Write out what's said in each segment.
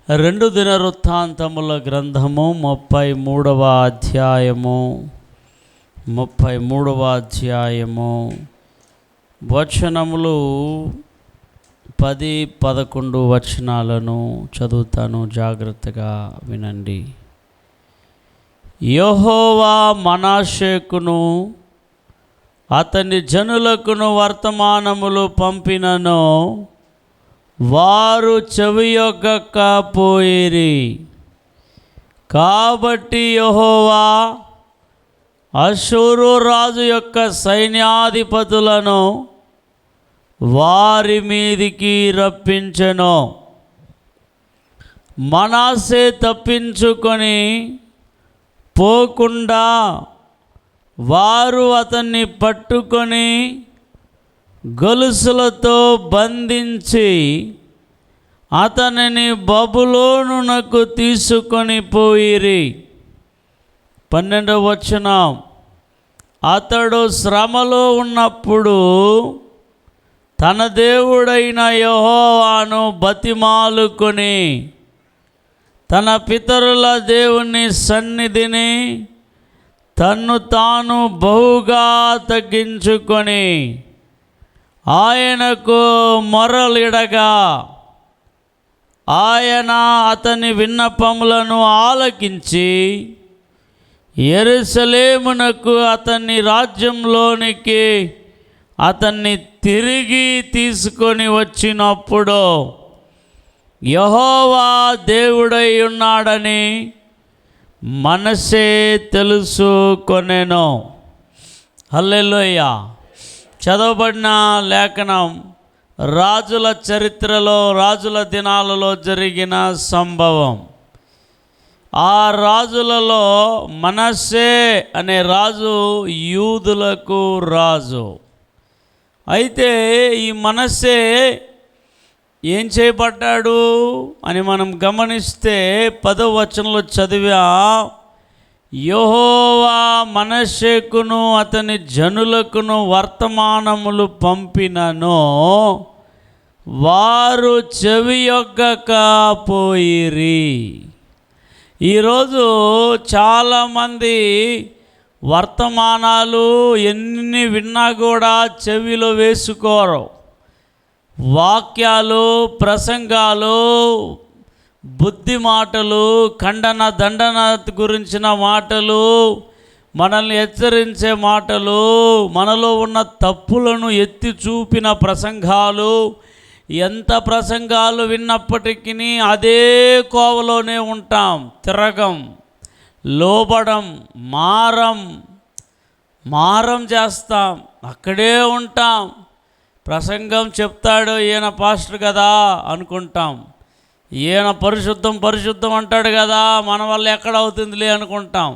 రెండు దినవృత్తాంతముల గ్రంథము 33వ అధ్యాయము వచనములు 10-11 వచనాలను చదువుతాను, జాగ్రత్తగా వినండి. యెహోవా మనష్షేకును అతని జనులకును వర్తమానములు పంపినను, వారు చెవియొగ్గకపోయిరి. కాబట్టి యెహోవా అష్షూరు రాజు యొక్క సైన్యాధిపతులను వారి మీదికి రప్పించెను. మనష్షే తప్పించుకొని పోకుండా వారు అతన్ని పట్టుకొని గొలుసులతో బంధించి అతనిని బబులోనునకు తీసుకొని పోయిరి. 12వ వచనం, అతడు శ్రమలో ఉన్నప్పుడు తన దేవుడైన యెహోవాను బతిమాలుకొని తన పితరుల దేవుని సన్నిధిని తన్ను తాను బహుగా తగ్గించుకొని ఆయనకు మొరలిడగా, ఆయన అతని విన్నపములను ఆలకించి యెరూషలేమునకు అతని రాజ్యంలోనికి అతన్ని తిరిగి తీసుకొని వచ్చినప్పుడు యెహోవా దేవుడై ఉన్నాడని మనష్షే తెలుసుకొనెను. హల్లెలూయా. చదవబడిన లేఖనం రాజుల చరిత్రలో, రాజుల దినాలలో జరిగిన సంభవం. ఆ రాజులలో మనష్షే అనే రాజు యూదులకు రాజు. అయితే ఈ మనష్షే ఏం చేయబడ్డాడు అని మనం గమనిస్తే 10వ వచనంలో చదివా, యెహోవా మనష్షేకును అతని జనులకును వర్తమానములు పంపినను, వారు చెవియొగ్గకపోయిరి. ఈరోజు చాలామంది వర్తమానాలు ఎన్ని విన్నా కూడా చెవిలో వేసుకోరు. వాక్యాలు, ప్రసంగాలు, బుద్ధి మాటలు, ఖండన దండన గురించిన మాటలు, మనల్ని హెచ్చరించే మాటలు, మనలో ఉన్న తప్పులను ఎత్తి చూపిన ప్రసంగాలు, ఎంత ప్రసంగాలు విన్నప్పటికీ అదే కోవలోనే ఉంటాం. తిరగం, లోబడం, మారం చేస్తాం, అక్కడే ఉంటాం. ప్రసంగం చెప్తాడు, ఈయన పాస్టర్ కదా అనుకుంటాం. ఈయన పరిశుద్ధం అంటాడు కదా, మన వల్ల ఎక్కడ అవుతుందిలే అనుకుంటాం.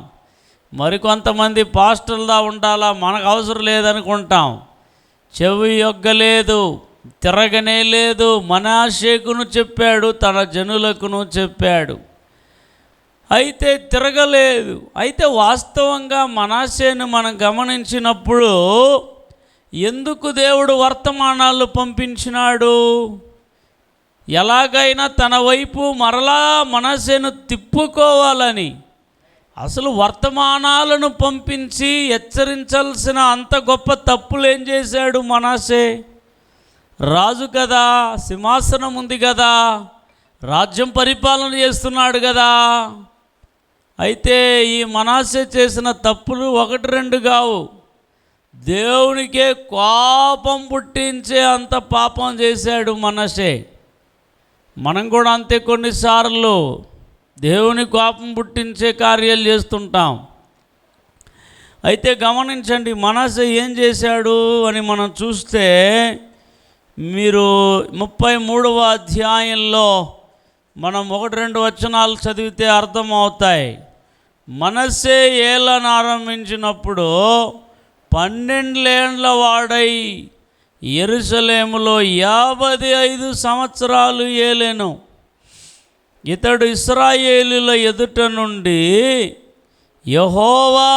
మరికొంతమంది పాస్టర్లా ఉండాలా, మనకు అవసరం లేదనుకుంటాం. చెవి యొగ్గలేదు, తిరగనే లేదు. మనష్షేకును చెప్పాడు, తన జనులకును చెప్పాడు, అయితే తిరగలేదు. అయితే వాస్తవంగా మనష్షేను మనం గమనించినప్పుడు ఎందుకు దేవుడు వర్తమానాలు పంపించినాడు? ఎలాగైనా తన వైపు మరలా మనష్షేను తిప్పుకోవాలని. అసలు వర్తమానాలను పంపించి హెచ్చరించాల్సిన అంత గొప్ప తప్పులు ఏం చేశాడు మనష్షే? రాజు కదా, సింహాసనం ఉంది కదా, రాజ్యం పరిపాలన చేస్తున్నాడు కదా. అయితే ఈ మనష్షే చేసిన తప్పులు 1-2 కావు, దేవునికే కోపం పుట్టించే అంత పాపం చేశాడు మనష్షే. మనం కూడా అంతే, కొన్నిసార్లు దేవుని కోపం పుట్టించే కార్యాలు చేస్తుంటాం. అయితే గమనించండి, మనష్షే ఏం చేశాడు అని మనం చూస్తే, మీరు 33వ అధ్యాయంలో మనం 1-2 వచనాలు చదివితే అర్థమవుతాయి. మనష్షే ఏలను ఆరంభించినప్పుడు 12 ఏండ్ల వాడై యెరూషలేములో 55 సంవత్సరాలు ఏలెను. ఇతడు ఇశ్రాయేలీయుల ఎదుట నుండి యెహోవా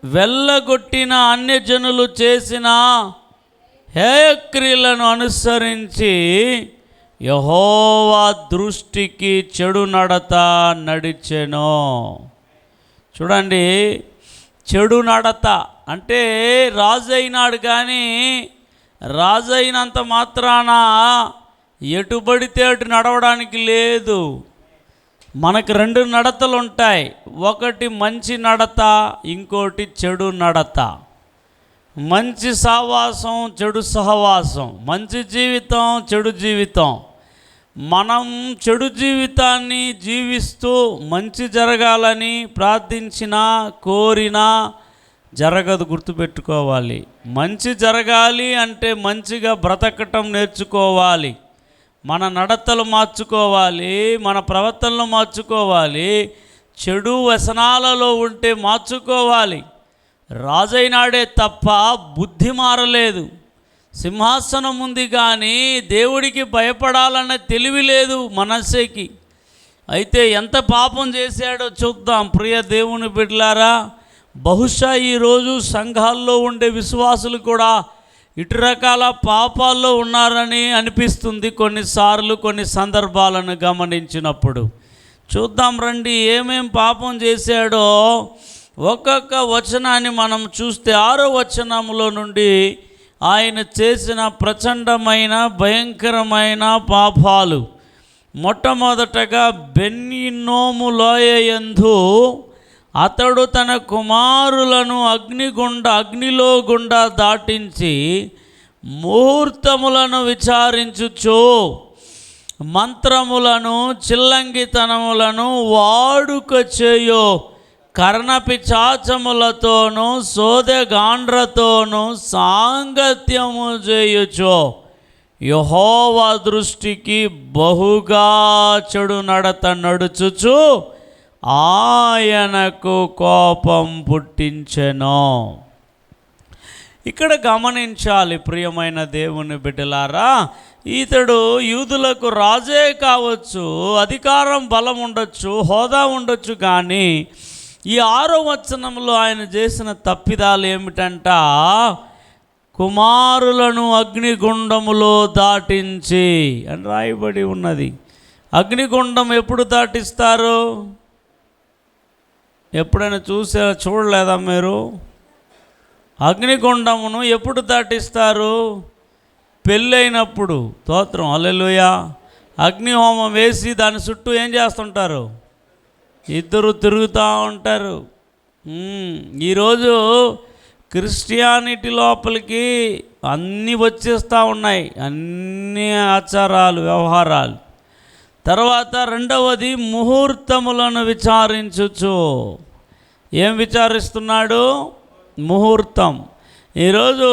వెళ్ళగొట్టిన అన్యజనులు చేసిన హేయక్రియలను అనుసరించి యెహోవా దృష్టికి చెడు నడత నడిచెను. చూడండి, చెడు నడత అంటే రాజు అయినాడు, కానీ రాజు అయినంత మాత్రాన ఎటు పడితే అటు నడవడానికి లేదు. మనకు రెండు నడతలు ఉంటాయి, ఒకటి మంచి నడత, ఇంకోటి చెడు నడత. మంచి సహవాసం, చెడు సహవాసం, మంచి జీవితం, చెడు జీవితం. మనం చెడు జీవితాన్ని జీవిస్తూ మంచి జరగాలని ప్రార్థించినా కోరినా జరగదు. గుర్తుపెట్టుకోవాలి, మంచి జరగాలి అంటే మంచిగా బ్రతకటం నేర్చుకోవాలి. మన నడతలు మార్చుకోవాలి, మన ప్రవర్తనలు మార్చుకోవాలి. చెడు వ్యసనాలలో ఉంటే మార్చుకోవాలి. రాజైనాడే తప్ప బుద్ధి మారలేదు. సింహాసనం ఉంది కానీ దేవుడికి భయపడాలన్న తెలివి లేదు మనస్సేకి. అయితే ఎంత పాపం చేశాడో చూద్దాం ప్రియ దేవుని బిడ్డలారా. బహుశా ఈరోజు సంఘాల్లో ఉండే విశ్వాసులు కూడా ఇటు రకాల పాపాల్లో ఉన్నారని అనిపిస్తుంది కొన్నిసార్లు, కొన్ని సందర్భాలను గమనించినప్పుడు. చూద్దాం రండి, ఏమేం పాపం చేశాడో ఒక్కొక్క వచనాన్ని మనం చూస్తే 6వ వచనంలో నుండి ఆయన చేసిన ప్రచండమైన భయంకరమైన పాపాలు. మొట్టమొదటగా బెన్యిన్నోము లోయ యందు అతడు తన కుమారులను అగ్నిలో గుండా దాటించి ముహూర్తములను విచారించుచు మంత్రములను చిల్లంగితనములను వాడుక చేయో కర్ణపిచాచములతోనూ సోదెగాండ్రతోనూ సాంగత్యము చేయుచో యెహోవా దృష్టికి బహుగా చెడు నడత నడుచుచు ఆయనకు కోపం పుట్టించెను. ఇక్కడ గమనించాలి ప్రియమైన దేవుని బిడ్డలారా, ఇతడు యూదులకు రాజే కావచ్చు, అధికారం బలం ఉండొచ్చు, హోదా ఉండొచ్చు, కానీ ఈ 6వ వచనంలో ఆయన చేసిన తప్పిదాలు ఏమిటంట? కుమారులను అగ్నిగుండములో దాటించి అని రాయబడి ఉన్నది. అగ్నిగుండం ఎప్పుడు దాటిస్తారు? ఎప్పుడైనా చూడలేదా మీరు? అగ్నిగుండమును ఎప్పుడు దాటిస్తారు? పెళ్ళైనప్పుడు. స్తోత్రం, హల్లెలూయా. అగ్నిహోమం వేసి దాని చుట్టూ ఏం చేస్తుంటారు? ఇద్దరు తిరుగుతూ ఉంటారు. ఈరోజు క్రిస్టియానిటీ లోపలికి అన్నీ వచ్చేస్తూ ఉన్నాయి, అన్ని ఆచారాలు, వ్యవహారాలు. తర్వాత రెండవది ముహూర్తములను విచారించుచు. ఏం విచారిస్తున్నాడు? ముహూర్తం. ఈరోజు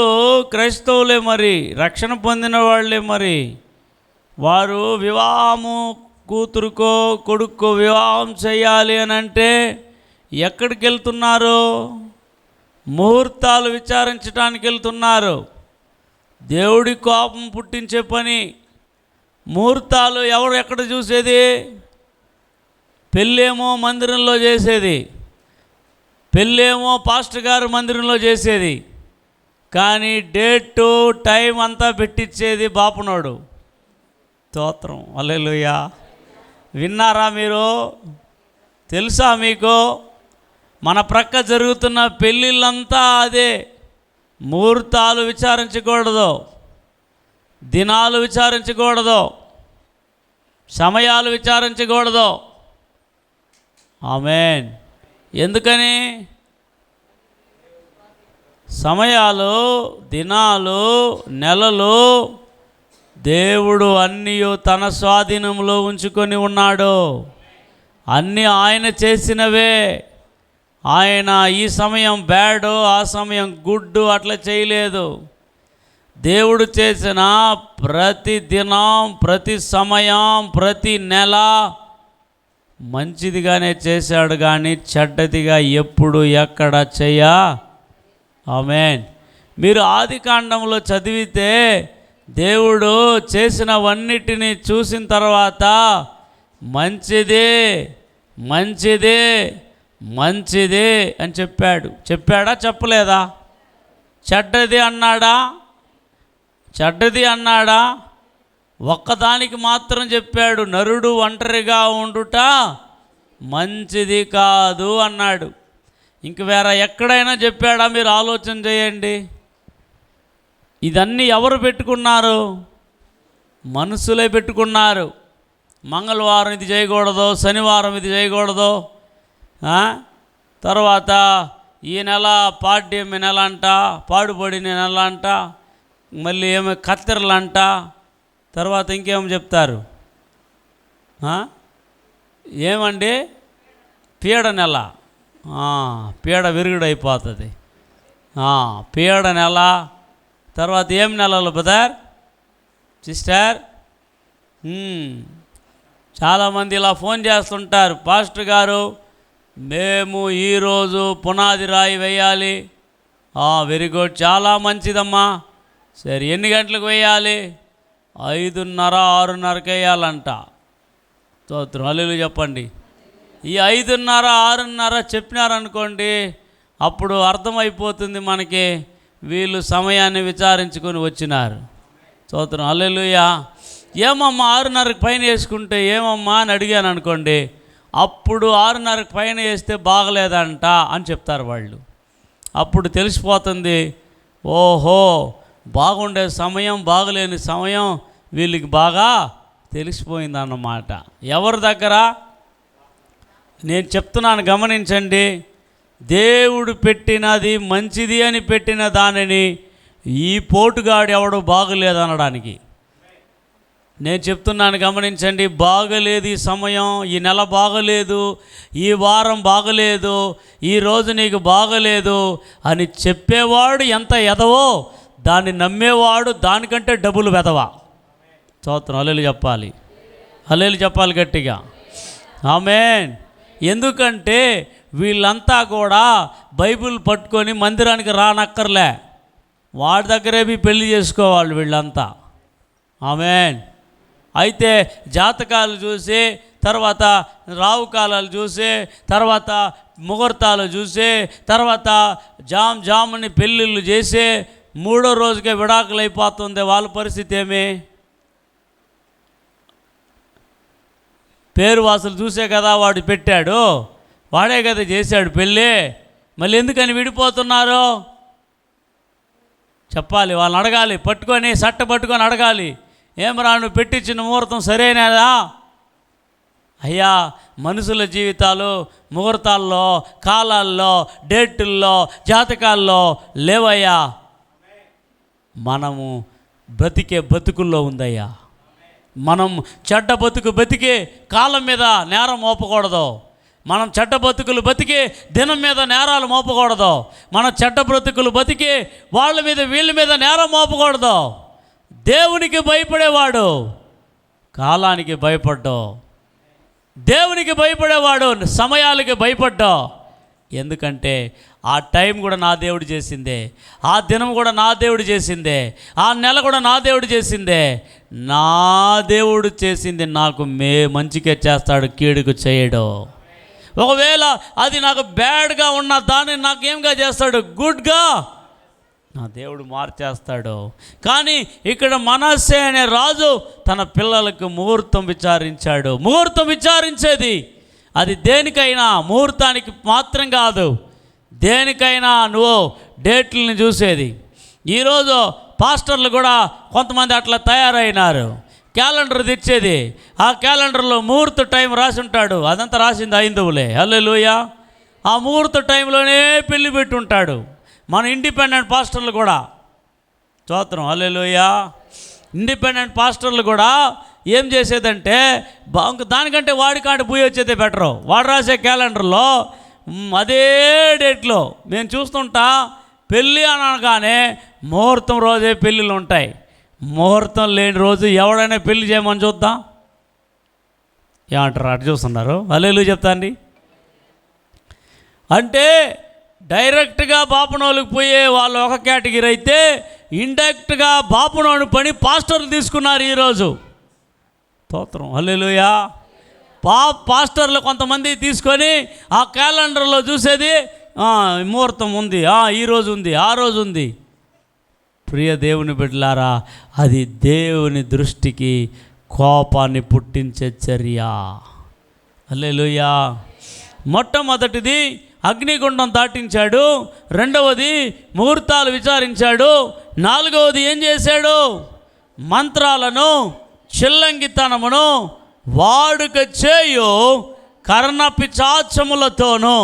క్రైస్తవులే మరి, రక్షణ పొందిన వాళ్ళే మరి, వారు వివాహము కూతురుకో కొడుక్కో వివాహం చేయాలి అని అంటే ఎక్కడికి వెళ్తున్నారు? ముహూర్తాలు విచారించడానికి వెళ్తున్నారు. దేవుడి కోపం పుట్టించే పని. ముహూర్తాలు ఎవరు ఎక్కడ చూసేది? పెళ్ళేమో మందిరంలో చేసేది, పెళ్ళేమో పాస్టర్ గారు మందిరంలో చేసేది, కానీ డేటు టైం అంతా పెట్టించేది బాపునోడు. స్తోత్రం, హల్లెలూయా. విన్నారా మీరు? తెలుసా మీకు? మన ప్రక్క జరుగుతున్న పెళ్ళిళ్ళంతా అదే. ముహూర్తాలు విచారించకూడదు, దినాలు విచారించకూడదు, సమయాలు విచారించకూడదు. ఆమేన్. ఎందుకని? సమయాలు, దినాలు, నెలలు దేవుడు అన్నీ తన స్వాధీనంలో ఉంచుకొని ఉన్నాడు. అన్నీ ఆయన చేసినవే. ఆయన ఈ సమయం బ్యాడ్, ఆ సమయం గుడ్ అట్లా చేయలేదు. దేవుడు చేసిన ప్రతి దినం, ప్రతి సమయం, ప్రతి నెల మంచిదిగానే చేశాడు, కానీ చెడ్డదిగా ఎప్పుడు ఎక్కడ చేయా. ఆమేన్. మీరు ఆదికాండంలో చదివితే దేవుడు చేసినవన్నిటినీ చూసిన తర్వాత మంచిదే, మంచిదే, మంచిదే అని చెప్పాడు. చెప్పాడా? చెప్పలేదా? చెడ్డది అన్నాడా? చెడ్డది అన్నాడా? ఒక్కదానికి మాత్రం చెప్పాడు, నరుడు ఒంటరిగా ఉండుట మంచిది కాదు అన్నాడు. ఇంక వేరే ఎక్కడైనా చెప్పాడా? మీరు ఆలోచన చేయండి. ఇదన్నీ ఎవరు పెట్టుకున్నారు? మనుషులే పెట్టుకున్నారు. మంగళవారం ఇది చేయకూడదు, శనివారం ఇది చేయకూడదు, తర్వాత ఈ నెల పాడ్యమి నెల అంట, పాడుబడిన నెల అంట, మళ్ళీ ఏమో కత్తెరలు అంట, తర్వాత ఇంకేమో చెప్తారు, ఏమండి పీడ నెల, పీడ విరుగుడైపోతుంది, పీడ నెల. తర్వాత ఏం నెలలు బ్రదర్ సిస్టర్? చాలామంది ఇలా ఫోన్ చేస్తుంటారు, పాస్టర్ గారు మేము ఈరోజు పునాది రాయి వేయాలి. వెరీ గుడ్, చాలా మంచిదమ్మా. సరే ఎన్ని గంటలకు వేయాలి? 5:30 6:30కి వేయాలంట. స్తోత్రం, హల్లెలూయా చెప్పండి. ఈ 5:30 6:30 చెప్పినారనుకోండి, అప్పుడు అర్థమైపోతుంది మనకి వీళ్ళు సమయాన్ని విచారించుకొని వచ్చినారు. స్తోత్రం, హల్లెలూయా. ఏమమ్మా 6:30కి పైన వేసుకుంటే ఏమమ్మా అని అడిగాను అనుకోండి, అప్పుడు 6:30కి పైన వేస్తే బాగలేదంట అని చెప్తారు వాళ్ళు. అప్పుడు తెలిసిపోతుంది, ఓహో బాగుండే సమయం బాగలేని సమయం వీళ్ళకి బాగా తెలిసిపోయిందన్నమాట. ఎవరి దగ్గర? నేను చెప్తున్నాను గమనించండి. దేవుడు పెట్టినది మంచిది అని పెట్టిన దానిని ఈ పోటుగాడు ఎవడు బాగులేదనడానికి. నేను చెప్తున్నాను గమనించండి. బాగలేదు ఈ సమయం, ఈ నెల బాగలేదు, ఈ వారం బాగలేదు, ఈరోజు నీకు బాగలేదు అని చెప్పేవాడు ఎంత ఎదవో దాన్ని నమ్మేవాడు దానికంటే డబ్బులు వెదవ. స్తోత్రం, హల్లెలూయా చెప్పాలి, హల్లెలూయా చెప్పాలి గట్టిగా, ఆమేన్. ఎందుకంటే వీళ్ళంతా కూడా బైబిల్ పట్టుకొని మందిరానికి రానక్కర్లే, వాడి దగ్గరే పెళ్లి చేసుకోవాలి వీళ్ళంతా, ఆమేన్. అయితే జాతకాలు చూసి, తర్వాత రావుకాలాలు చూసి, తర్వాత ముహూర్తాలు చూసి, తర్వాత జాముని పెళ్ళిళ్ళు చేసి 3వ రోజుకే విడాకులు అయిపోతుంది. వాళ్ళ పరిస్థితి ఏమి? పేరు వాసులు చూసే కదా వాడు పెట్టాడు, వాడే కదా చేశాడు పెళ్ళి. మళ్ళీ ఎందుకని విడిపోతున్నారు చెప్పాలి. వాళ్ళని అడగాలి, పట్టుకొని సట్ట పట్టుకొని అడగాలి, ఏమరా నువ్వు పెట్టించిన ముహూర్తం సరైనదా? అయ్యా మనుషుల జీవితాలు ముహూర్తాల్లో, కాలాల్లో, డేటుల్లో, జాతకాల్లో లేవయ్యా. మనము బతికే బతుకుల్లో ఉందయ్యా. మనం చెడ్డ బతుకు బతికి కాలం మీద నేరం మోపకూడదు. మనం చెడ్డ బతుకులు బతికి దినం మీద నేరాలు మోపకూడదు. మనం చెడ్డ బ్రతుకులు బతికి వాళ్ళ మీద వీళ్ళ మీద నేరం మోపకూడదు. దేవునికి భయపడేవాడు కాలానికి భయపడ్డా, దేవునికి భయపడేవాడు సమయాలకి భయపడ్డా. ఎందుకంటే ఆ టైం కూడా నా దేవుడు చేసిందే, ఆ దినం కూడా నా దేవుడు చేసిందే, ఆ నెల కూడా నా దేవుడు చేసిందే. నా దేవుడు చేసింది నాకు మంచిగా చేస్తాడు, కీడుకు చేయడు. ఒకవేళ అది నాకు బ్యాడ్గా ఉన్న దాన్ని నాకేంగా చేస్తాడు? గుడ్గా నా దేవుడు మార్చేస్తాడు. కానీ ఇక్కడ మనస్సే అనే రాజు తన పిల్లలకు ముహూర్తం విచారించాడు. ముహూర్తం విచారించేది అది దేనికైనా, ముహూర్తానికి మాత్రం కాదు, దేనికైనా నువ్వు డేట్లను చూసేది. ఈరోజు పాస్టర్లు కూడా కొంతమంది అట్లా తయారైనారు. క్యాలెండర్ తెచ్చేది, ఆ క్యాలెండర్లో ముహూర్త టైం రాసి ఉంటాడు, అదంతా రాసింది హైందవులే, హల్లెలూయా. ఆ ముహూర్త టైంలోనే పెళ్లి పెట్టుంటాడు. మన ఇండిపెండెంట్ పాస్టర్లు కూడా, స్తోత్రం, హల్లెలూయా, ఇండిపెండెంట్ పాస్టర్లు కూడా ఏం చేసేదంటే దానికంటే వాడికాంటి పోయి వచ్చేదే బెటరు. వాడు రాసే క్యాలెండర్లో అదే డేట్లో నేను చూస్తుంటా, పెళ్ళి అనగానే ముహూర్తం రోజే పెళ్ళిళ్ళు ఉంటాయి. ముహూర్తం లేని రోజు ఎవడైనా పెళ్లి చేయమని చూద్దాం. ఏమంటారు? అటు చూస్తున్నారు, హల్లెలూయా చెప్తాండి. అంటే డైరెక్ట్గా బాపనోళ్ళకి పోయే వాళ్ళు ఒక కేటగిరీ అయితే, ఇండైరెక్ట్గా బాపనోని పని పాస్టర్లు తీసుకున్నారు ఈరోజు. స్తోత్రం, హల్లెలూయా. పాస్టర్లు కొంతమంది తీసుకొని ఆ క్యాలెండర్లో చూసేది ముహూర్తం ఉంది, ఈరోజు ఉంది, ఆ రోజు ఉంది. ప్రియ దేవుని బిడ్డలారా, అది దేవుని దృష్టికి కోపాన్ని పుట్టించే చర్య. హల్లెలూయా. మొట్టమొదటిది అగ్నిగుండం దాటించాడు, రెండవది ముహూర్తాలు విచారించాడు, నాలుగవది ఏం చేశాడు? మంత్రాలను, చిల్లంగితనమును వాడుక చేయు కర్ణపిచాచములతోనూ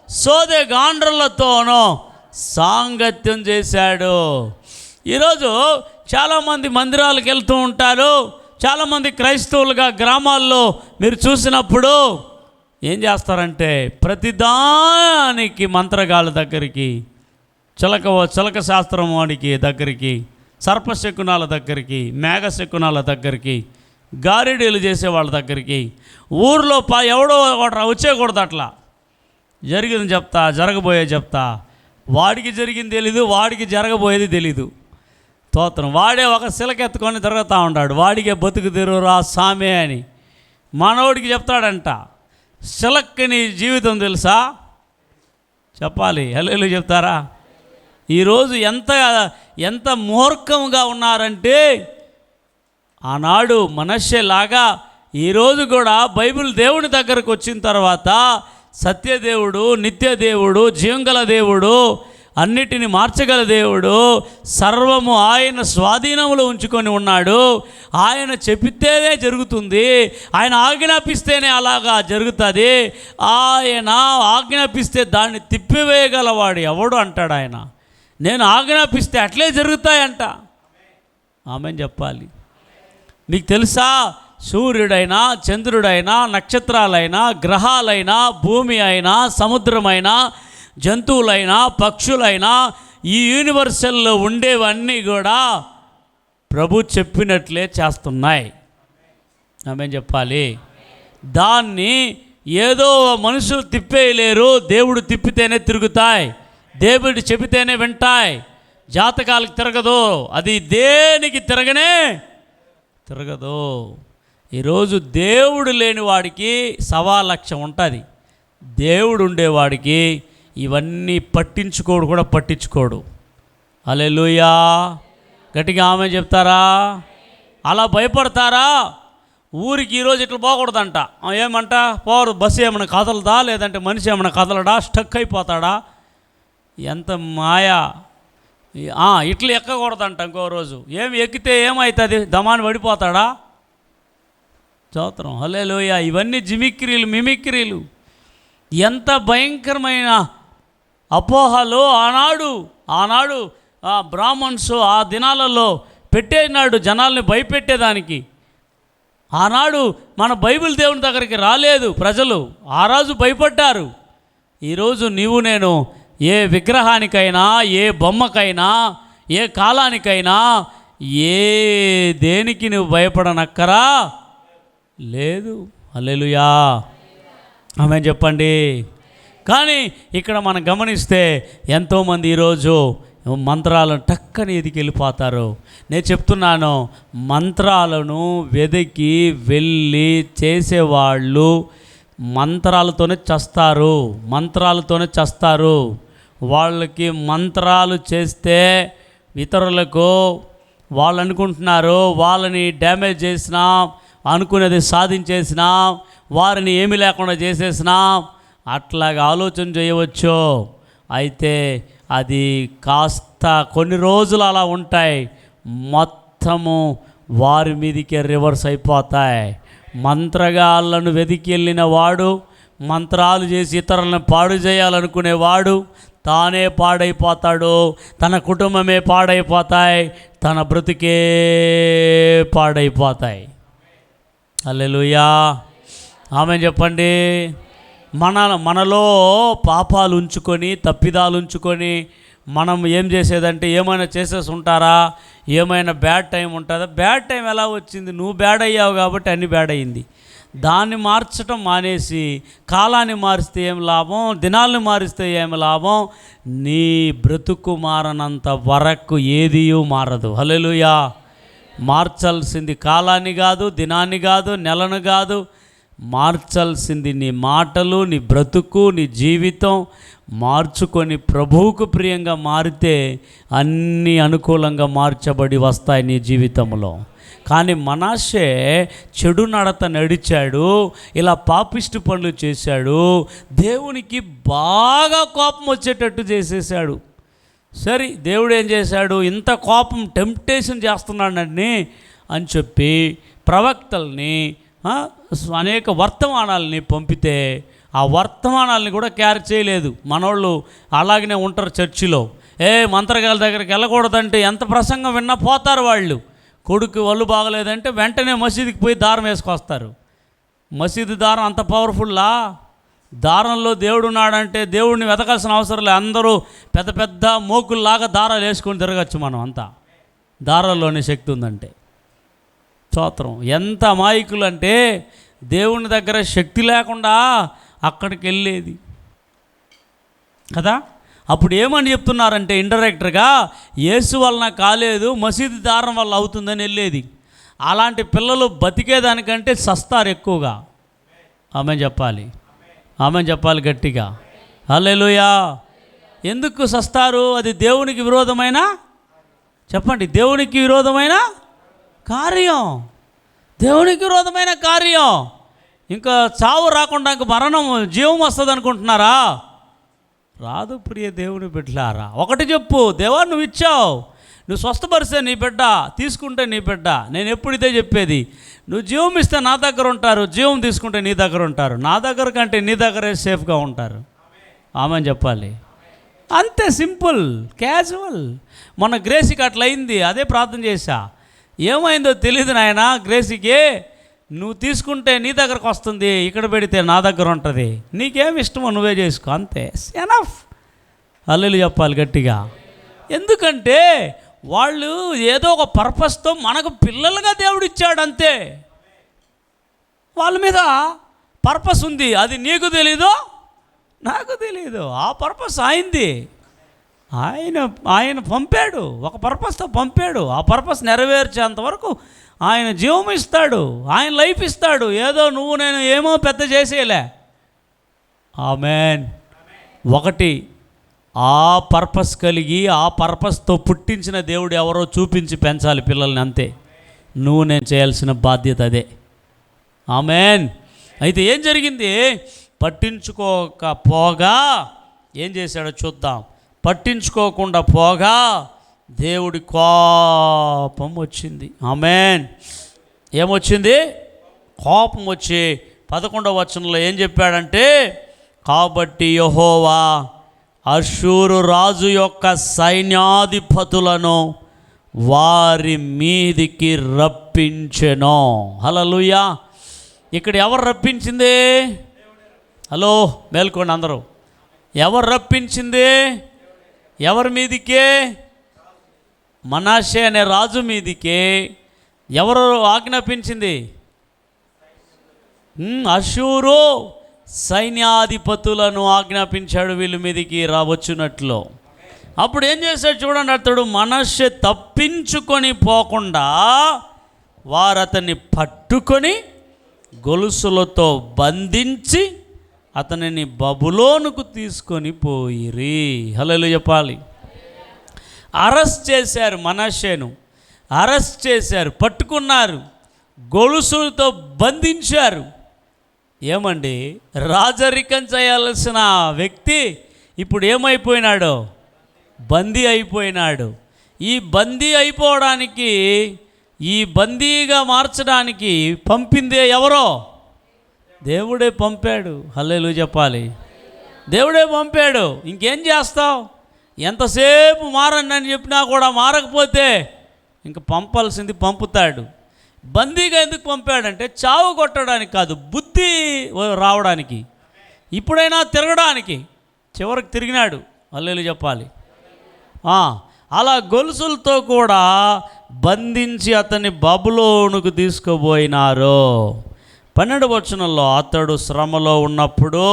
సోదె గాండ్రలతోనూ సాంగత్యం చేశాడు. ఈరోజు చాలామంది మందిరాలకు వెళ్తూ ఉంటారు. చాలామంది క్రైస్తవులుగా గ్రామాల్లో మీరు చూసినప్పుడు ఏం చేస్తారంటే ప్రతిదానికి మంత్రగాళ్ళ దగ్గరికి, చిలక శాస్త్రం వాడికి దగ్గరికి, సర్పశకునాల దగ్గరికి, మేఘశకునాల దగ్గరికి, గారిడీలు చేసే వాళ్ళ దగ్గరికి, ఊర్లో ఎవడో వచ్చేయకూడదు. అట్లా జరిగింది చెప్తా, జరగబోయే చెప్తా. వాడికి జరిగింది తెలీదు, వాడికి జరగబోయేది తెలీదు. స్తోత్రం. వాడే ఒక శిలకెత్తుకొని తిరుగుతూ ఉంటాడు. వాడికే బతుకు తెరువురా సామే అని మనోడికి చెప్తాడంట. శిలక్కి నీ జీవితం తెలుసా? చెప్పాలి. హల్లెలూయా చెప్తారా? ఈరోజు ఎంత మూర్ఖంగా ఉన్నారంటే, ఆనాడు మనష్యేలాగా ఈరోజు కూడా బైబిల్ దేవుని దగ్గరకు వచ్చిన తర్వాత సత్యదేవుడు, నిత్యదేవుడు, జీవంగల దేవుడు, అన్నిటిని మార్చగల దేవుడు, సర్వము ఆయన స్వాధీనంలో ఉంచుకొని ఉన్నాడు. ఆయన చెప్పితేనే జరుగుతుంది, ఆయన ఆజ్ఞాపిస్తేనే అలాగా జరుగుతుంది. ఆయన ఆజ్ఞాపిస్తే దాన్ని తిప్పివేయగలవాడు ఎవడు అంటాడు ఆయన. నేను ఆజ్ఞాపిస్తే అట్లే జరుగుతాయంట. ఆమెన్ చెప్పాలి. మీకు తెలుసా, సూర్యుడైనా, చంద్రుడైనా, నక్షత్రాలైనా, గ్రహాలైనా, భూమి అయినా, సముద్రమైనా, జంతువులైనా, పక్షులైనా, ఈ యూనివర్సల్లో ఉండేవన్నీ కూడా ప్రభు చెప్పినట్లే చేస్తున్నాయి. ఆమెన్ చెప్పాలి. దాన్ని ఏదో మనుషులు తిప్పేయలేరు. దేవుడు తిప్పితేనే తిరుగుతాయి, దేవుడు చెబితేనే వింటాయి. జాతకాలకు తిరగదు, అది దేనికి తిరగదు. ఈరోజు దేవుడు లేని వాడికి 1,00,000 ఉంటుంది. దేవుడు ఉండేవాడికి ఇవన్నీ పట్టించుకోడు. హల్లెలూయా. గట్టిగా ఆమె చెప్తారా? అలా భయపడతారా? ఊరికి ఈరోజు ఇట్లా పోకూడదంట. ఏమంట? పోరు, బస్సు ఏమైనా కదలదా, లేదంటే మనిషి ఏమైనా కదలడా, స్టక్ అయిపోతాడా? ఎంత మాయా. ఇట్లా ఎక్కకూడదంట. ఇంకో రోజు ఏమి ఎక్కితే ఏమవుతుంది? దమాన్ని పడిపోతాడా? స్తోత్రం. హల్లెలూయా. ఇవన్నీ మిమిక్రీలు. ఎంత భయంకరమైన అపోహలు ఆనాడు బ్రాహ్మణ్స్ ఆ దినాలలో పెట్టేనాడు జనాల్ని భయపెట్టేదానికి. ఆనాడు మన బైబిల్ దేవుని దగ్గరికి రాలేదు ప్రజలు, ఆ రోజు భయపడ్డారు. ఈరోజు నీవు నేను ఏ విగ్రహానికైనా, ఏ బొమ్మకైనా, ఏ కాలానికైనా, దేనికి నువ్వు భయపడనక్కరా లేదు. హల్లెలూయా. ఆమేన్ చెప్పండి. కానీ ఇక్కడ మనం గమనిస్తే ఎంతోమంది ఈరోజు మంత్రాలను టక్కని ఎదికి వెళ్ళిపోతారు. నేను చెప్తున్నాను, మంత్రాలను వెదికి వెళ్ళి చేసేవాళ్ళు మంత్రాలతోనే చస్తారు. వాళ్ళకి మంత్రాలు చేస్తే ఇతరులకు వాళ్ళు అనుకుంటున్నారు వాళ్ళని డ్యామేజ్ చేసినా, అనుకునేది సాధించేసినా, వారిని ఏమీ లేకుండా చేసేసినా, అట్లాగా ఆలోచన చేయవచ్చు. అయితే అది కాస్త కొన్ని రోజులు అలా ఉంటాయి, మొత్తము వారి మీదకే రివర్స్ అయిపోతాయి. మంత్రగాళ్ళను వెతికి వెళ్ళిన వాడు, మంత్రాలు చేసి ఇతరులను పాడు చేయాలనుకునేవాడు తానే పాడైపోతాడు, తన కుటుంబమే పాడైపోతాయి, తన బ్రతుకే పాడైపోతాయి. హల్లెలూయా. ఆమె చెప్పండి. మనలో పాపాలు ఉంచుకొని, తప్పిదాలు ఉంచుకొని మనం ఏం చేసేదంటే ఏమైనా చేసేసి ఉంటారా? ఏమైనా బ్యాడ్ టైం ఉంటుందా? బ్యాడ్ టైం ఎలా వచ్చింది? నువ్వు బ్యాడ్ అయ్యావు కాబట్టి అన్ని బ్యాడ్ అయింది. దాన్ని మార్చడం మానేసి కాలాన్ని మారిస్తే ఏం లాభం, దినాలను మారిస్తే ఏం లాభం? నీ బ్రతుకు మారనంత వరకు ఏదీ మారదు. హల్లెలూయా. మార్చాల్సింది కాలాన్ని కాదు, దినాన్ని కాదు, నెలను కాదు, మార్చాల్సింది నీ మాటలు, నీ బ్రతుకు, నీ జీవితం మార్చుకొని ప్రభువుకు ప్రియంగా మారితే అన్నీ అనుకూలంగా మార్చబడి వస్తాయి నీ జీవితంలో. కానీ మనష్షే చెడు నడత నడిచాడు, ఇలా పాపిష్టి పనులు చేశాడు, దేవునికి బాగా కోపం వచ్చేటట్టు చేసేసాడు. సరే, దేవుడు ఏం చేశాడు, ఇంత కోపం టెంప్టేషన్ చేస్తున్నాడని అని చెప్పి ప్రవక్తల్ని అనేక వర్తమానాలని పంపితే ఆ వర్తమానాలని కూడా క్యారీ చేయలేదు. మనోళ్ళు అలాగనే ఉంటారు చర్చిలో. మంత్రగాళ్ళ దగ్గరికి వెళ్ళకూడదంటే ఎంత ప్రసంగం విన్నా పోతారు వాళ్ళు. కొడుకు ఒళ్ళు బాగలేదంటే వెంటనే మసీదుకి పోయి దారం వేసుకొస్తారు. మసీదు దారం అంత పవర్ఫుల్లా? దారంలో దేవుడు ఉన్నాడంటే దేవుడిని వెతకాల్సిన అవసరం లేదు. అందరూ పెద్ద పెద్ద మోకుల్లాగా దారాలు వేసుకొని తిరగచ్చు. మనం అంతా దారాల్లోనే శక్తి ఉందంటే. స్తోత్రం. ఎంత అమాయకులు అంటే దేవుని దగ్గర శక్తి లేకుండా అక్కడికి వెళ్ళేది కదా. అప్పుడు ఏమని చెప్తున్నారంటే ఇండైరెక్ట్గా యేసు వలన కాలేదు, మసీదు దారం వల్ల అవుతుందని వెళ్ళేది. అలాంటి పిల్లలు బతికేదానికంటే సస్తారు ఎక్కువగా. ఆమె చెప్పాలి, ఆమె చెప్పాలి గట్టిగా. హల్లెలూయా. ఎందుకు సస్తారు? అది దేవునికి విరోధమైన, చెప్పండి, దేవునికి విరోధమైన కార్యం. దేవునికి విరోధమైన కార్యం. ఇంకా చావు రాకుండా ఇంక మరణం, జీవం వస్తుంది అనుకుంటున్నారా? రాదు ప్రియ దేవుని బిడ్డలారా. ఒకటి చెప్పు, దేవా నువ్వు ఇచ్చావు, నువ్వు స్వస్థపరిస్తే నీ బిడ్డ, తీసుకుంటే నీ బిడ్డ. నేను ఎప్పుడు ఇదే చెప్పేది, నువ్వు జీవం ఇస్తే నా దగ్గర ఉంటారు, జీవం తీసుకుంటే నీ దగ్గర ఉంటారు. నా దగ్గర కంటే నీ దగ్గరే సేఫ్గా ఉంటారు. ఆమె చెప్పాలి. అంతే, సింపుల్, క్యాజువల్. మొన్న గ్రేసీకి అట్లా అయింది, అదే ప్రార్థన చేశా. ఏమైందో తెలియదు నాయన, గ్రేసీకి నువ్వు తీసుకుంటే నీ దగ్గరకు వస్తుంది, ఇక్కడ పెడితే నా దగ్గర ఉంటుంది, నీకేమి ఇష్టమో నువ్వే చేసుకో, అంతే, ఎనఫ్. హల్లెలూయా చెప్పాలి గట్టిగా. ఎందుకంటే వాళ్ళు ఏదో ఒక పర్పస్తో మనకు పిల్లలుగా దేవుడు ఇచ్చాడు, అంతే. వాళ్ళ మీద పర్పస్ ఉంది, అది నీకు తెలీదు, నాకు తెలీదు. ఆ పర్పస్ ఆయనది. ఆయన పంపాడు, ఒక పర్పస్తో పంపాడు. ఆ పర్పస్ నెరవేర్చేంత వరకు ఆయన జీవం ఇస్తాడు, ఆయన లైఫ్ ఇస్తాడు. ఏదో నువ్వు నేను ఏమో పెద్ద చేసేయలే. ఆమేన్. ఒకటి, ఆ పర్పస్ కలిగి ఆ పర్పస్తో పుట్టించిన దేవుడు ఎవరో చూపించి పెంచాలి పిల్లల్ని, అంతే. నువ్వు నేను చేయాల్సిన బాధ్యత అదే. ఆమేన్. అయితే ఏం జరిగింది? పట్టించుకోకపోగా ఏం చేశాడో చూద్దాం. పట్టించుకోకుండా పోగా దేవుడి కోపం వచ్చింది. ఆమేన్. ఏమొచ్చింది? కోపం వచ్చి 11వ వచనంలో ఏం చెప్పాడంటే, కాబట్టి యెహోవా అష్షూరు రాజు యొక్క సైన్యాధిపతులను వారి మీదికి రప్పించెను. హల్లెలూయా. ఇక్కడ ఎవరు రప్పించింది? హలో, మేల్కోండి అందరూ. ఎవరు రప్పించింది? ఎవరి మీదికే? మనష్షే అనే రాజు మీదికే. ఎవరు ఆజ్ఞాపించింది? అష్షూరు సైన్యాధిపతులను ఆజ్ఞాపించాడు వీళ్ళ మీదికి రావచ్చునట్లు. అప్పుడు ఏం చేశాడు చూడండి, అతడు మనష్షే తప్పించుకొని పోకుండా వారు అతన్ని పట్టుకొని గొలుసులతో బంధించి అతనిని బబులోనుకు తీసుకొని పోయిరి. హల్లెలూయా చెప్పాలి. అరెస్ట్ చేశారు, మనష్షేను అరెస్ట్ చేశారు, పట్టుకున్నారు, గొలుసులతో బంధించారు. ఏమండి, రాజరికం చేయాల్సిన వ్యక్తి ఇప్పుడు ఏమైపోయినాడో? బందీ అయిపోయినాడు. ఈ బందీ అయిపోవడానికి, ఈ బందీగా మార్చడానికి పంపిందే ఎవరో? దేవుడే పంపాడు. హల్లెలూయా చెప్పాలి. దేవుడే పంపాడు. ఇంకేం చేస్తావు? ఎంతసేపు మారండి అని చెప్పినా కూడా మారకపోతే ఇంక పంపాల్సింది పంపుతాడు. బందీగా ఎందుకు పంపాడంటే చావు కొట్టడానికి కాదు, బుద్ధి రావడానికి, ఇప్పుడైనా తిరగడానికి. చివరికి తిరిగినాడు. హల్లెలూయా చెప్పాలి. అలా గొలుసులతో కూడా బంధించి అతన్ని బబులోనుకు తీసుకుపోయినారు. 12వ వచనంలో అతడు శ్రమలో ఉన్నప్పుడు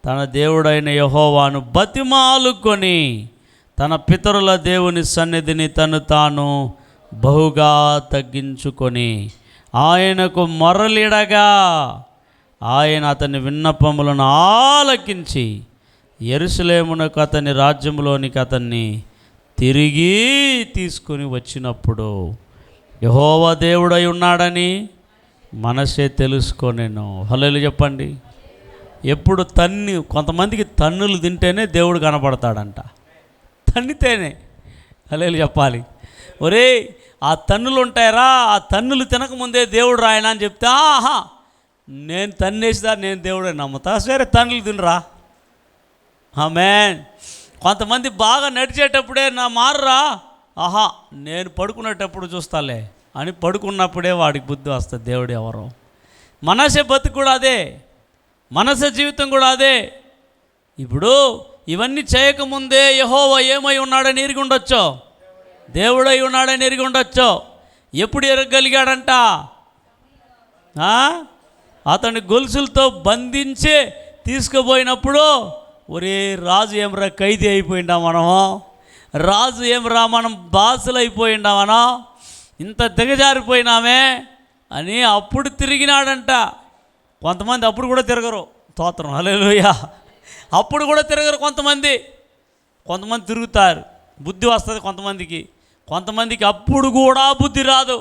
తన దేవుడైన యెహోవాను బతిమాలుకొని తన పితరుల దేవుని సన్నిధిని తను తాను బహుగా తగ్గించుకొని ఆయనకు మొరలిడగా ఆయన అతని విన్నపములను ఆలకించి యెరూషలేమునకు అతని రాజ్యంలోనికి అతన్ని తిరిగి తీసుకుని వచ్చినప్పుడు యెహోవా దేవుడై ఉన్నాడని మనసే తెలుసుకొనెను. హల్లెలూయా చెప్పండి. ఎప్పుడు కొంతమందికి తన్నులు తింటేనే దేవుడు కనపడతాడంట. తన్నితేనే హల్లెలూయా చెప్పాలి. ఒరే ఆ తన్నులు ఉంటాయరా, ఆ తన్నులు తినకముందే దేవుడు రాయనా అని చెప్తే ఆహా నేను తన్నేసిదా నేను దేవుడే నమ్ముతా, సరే తన్నులు తినరా. ఆమేన్. కొంతమంది బాగా నడిచేటప్పుడే నా మారురా, ఆహా నేను పడుకునేటప్పుడు చూస్తాలే అని పడుకున్నప్పుడే వాడికి బుద్ధి వస్తుంది దేవుడు ఎవరో. మనసే బతుకు కూడా అదే, మనసే జీవితం కూడా అదే. ఇప్పుడు ఇవన్నీ చేయకముందే యెహోవా ఏమై ఉన్నాడని ఎరిగి ఉండొచ్చు, దేవుడై ఉన్నాడని ఎరిగి ఉండొచ్చు. ఎప్పుడు ఎరగగలిగాడంట? అతని గొలుసులతో బంధించి తీసుకుపోయినప్పుడు, ఒరే రాజు ఏమరా ఖైదీ అయిపోయిందా మనము, రాజు ఏమరా మనం బాసులు అయిపోయిందా మనం, ఇంత దిగజారిపోయినామే అని అప్పుడు తిరిగినాడంట. కొంతమంది అప్పుడు కూడా తిరగరు. స్తోత్రం హల్లెలూయా. అప్పుడు కూడా తిరగరు కొంతమంది తిరుగుతారు. బుద్ధి వస్తుంది కొంతమందికి అప్పుడు కూడా బుద్ధి రాదు.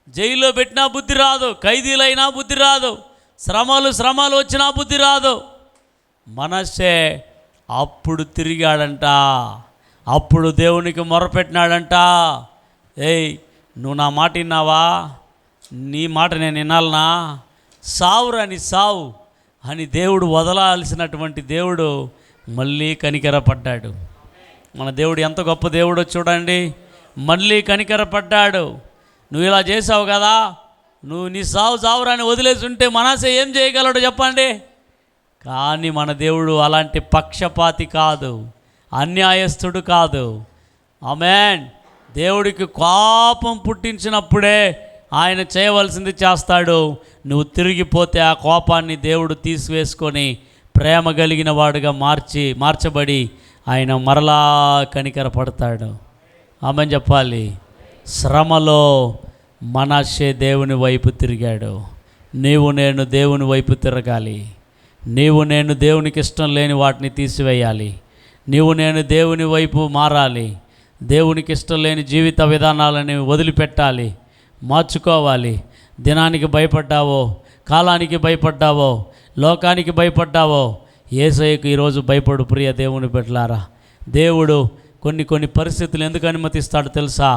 జైల్లో పెట్టినా బుద్ధి రాదు, ఖైదీలైనా బుద్ధి రాదు, శ్రమలు వచ్చినా బుద్ధి రాదు. మనస్సే అప్పుడు తిరిగాడంట, అప్పుడు దేవునికి మొరపెట్టినాడంట. ఏయ్ నువ్వు నా మాట విన్నావా, నీ మాట నేను వినాలనా, సావురాని సావు అని దేవుడు వదలాల్సినటువంటి దేవుడు మళ్ళీ కనికరపడ్డాడు. మన దేవుడు ఎంత గొప్ప దేవుడో చూడండి. మళ్ళీ కనికరపడ్డాడు. నువ్వు ఇలా చేసావు కదా, నువ్వు నీ సావురాని వదిలేసి ఉంటే మనసే ఏం చేయగలడు చెప్పండి. కానీ మన దేవుడు అలాంటి పక్షపాతి కాదు, అన్యాయస్తుడు కాదు. ఆమేన్. దేవుడికి కోపం పుట్టించినప్పుడే ఆయన చేయవలసింది చేస్తాడు. నువ్వు తిరిగిపోతే ఆ కోపాన్ని దేవుడు తీసివేసుకొని ప్రేమ కలిగిన వాడుగా మార్చబడి ఆయన మరలా కనికరపడతాడు. ఆమెను చెప్పాలి. శ్రమలో మనష్షే దేవుని వైపు తిరిగాడు. నీవు నేను దేవుని వైపు తిరగాలి. నీవు నేను దేవునికి ఇష్టం లేని వాటిని తీసివేయాలి. నీవు నేను దేవుని వైపు మారాలి. దేవునికి ఇష్టం లేని జీవిత విధానాలని వదిలిపెట్టాలి, మార్చుకోవాలి. దినానికి భయపడ్డావో, కాలానికి భయపడ్డావో, లోకానికి భయపడ్డావో, యేసయ్యకు ఈరోజు భయపడు ప్రియ దేవుని బిడ్డలారా. దేవుడు కొన్ని పరిస్థితులు ఎందుకు అనుమతిస్తాడు తెలుసా?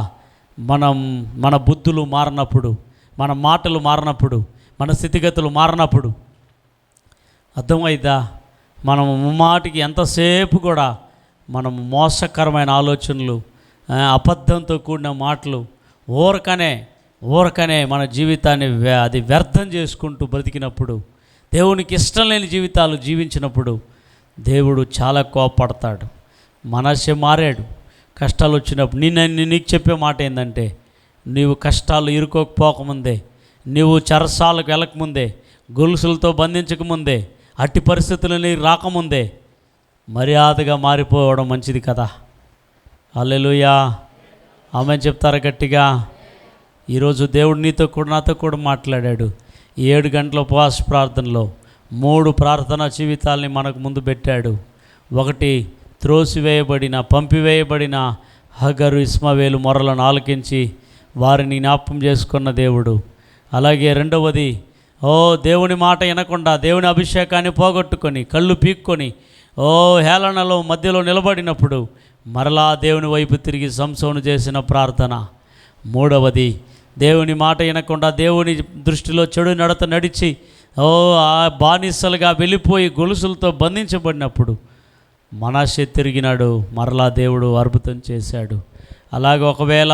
మన బుద్ధులు మారినప్పుడు, మన మాటలు మారినప్పుడు, మన స్థితిగతులు మారినప్పుడు. అర్థమైందా? మనము ముమ్మాటికి ఎంతసేపు కూడా మనము మోసకరమైన ఆలోచనలు, అబద్ధంతో కూడిన మాటలు, ఊరకనే మన జీవితాన్ని అది వ్యర్థం చేసుకుంటూ బ్రతికినప్పుడు, దేవునికి ఇష్టం లేని జీవితాలు జీవించినప్పుడు దేవుడు చాలా కోపపడతాడు. మనస్సే మారాడు. కష్టాలు వచ్చినప్పుడు నీకు చెప్పే మాట ఏంటంటే, నీవు కష్టాలు ఇరుకోకపోకముందే, నీవు చెరసాలకు వెళ్ళకముందే, గొలుసులతో బంధించకముందే, అట్టి పరిస్థితులు నీకు రాకముందే మర్యాదగా మారిపోవడం మంచిది కదా. హల్లెలూయా. ఆమె చెప్తారా గట్టిగా? ఈరోజు దేవుడు నాతో కూడా మాట్లాడాడు. 7 గంటల ఉపవాస ప్రార్థనలో 3 ప్రార్థనా జీవితాలని మనకు ముందు పెట్టాడు. ఒకటి, పంపివేయబడిన హగరు ఇస్మావేలు మొరలను ఆలకించి వారిని జ్ఞాపకం చేసుకున్న దేవుడు. అలాగే రెండవది, దేవుని మాట వినకుండా దేవుని అభిషేకాన్ని పోగొట్టుకొని కళ్ళు పీక్కొని హేళనలో మధ్యలో నిలబడినప్పుడు మరలా దేవుని వైపు తిరిగి సంసోను చేసిన ప్రార్థన. మూడవది, దేవుని మాట వినకుండా దేవుని దృష్టిలో చెడు నడత నడిచి బానిసలుగా వెళ్ళిపోయి గొలుసులతో బంధించబడినప్పుడు మనష్షే తిరిగినాడు. మరలా దేవుడు అద్భుతం చేశాడు. అలాగే ఒకవేళ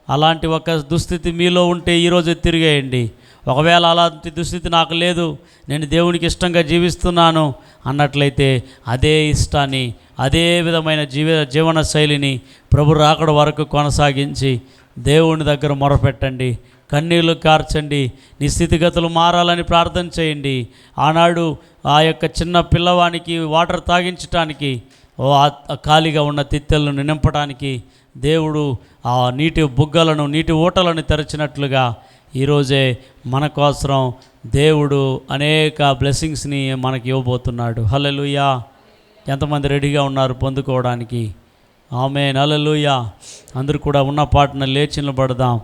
అలాంటి ఒక దుస్థితి మీలో ఉంటే ఈరోజు తిరిగేయండి. ఒకవేళ అలాంటి దుస్థితి నాకు లేదు, నేను దేవునికి ఇష్టంగా జీవిస్తున్నాను అన్నట్లయితే అదే ఇష్టాన్ని, అదే విధమైన జీవన శైలిని ప్రభు రాకడ వరకు కొనసాగించి దేవుని దగ్గర మొరపెట్టండి, కన్నీళ్లు కార్చండి, నీ స్థితిగతులు మారాలని ప్రార్థన చేయండి. ఆనాడు ఆ యొక్క చిన్న పిల్లవానికి వాటర్ తాగించటానికి ఖాళీగా ఉన్న తిత్తెలను నింపడానికి దేవుడు ఆ నీటి బుగ్గలను, నీటి ఊటలను తెరచినట్లుగా ఈరోజే మన కోసం దేవుడు అనేక బ్లెస్సింగ్స్ని మనకి ఇవ్వబోతున్నాడు. హల్లెలూయా. ఎంతమంది రెడీగా ఉన్నారు పొందుకోవడానికి? ఆమేన్. హల్లెలూయా. అందరూ కూడా ఉన్న పాటను లేచి నిలబడదాం.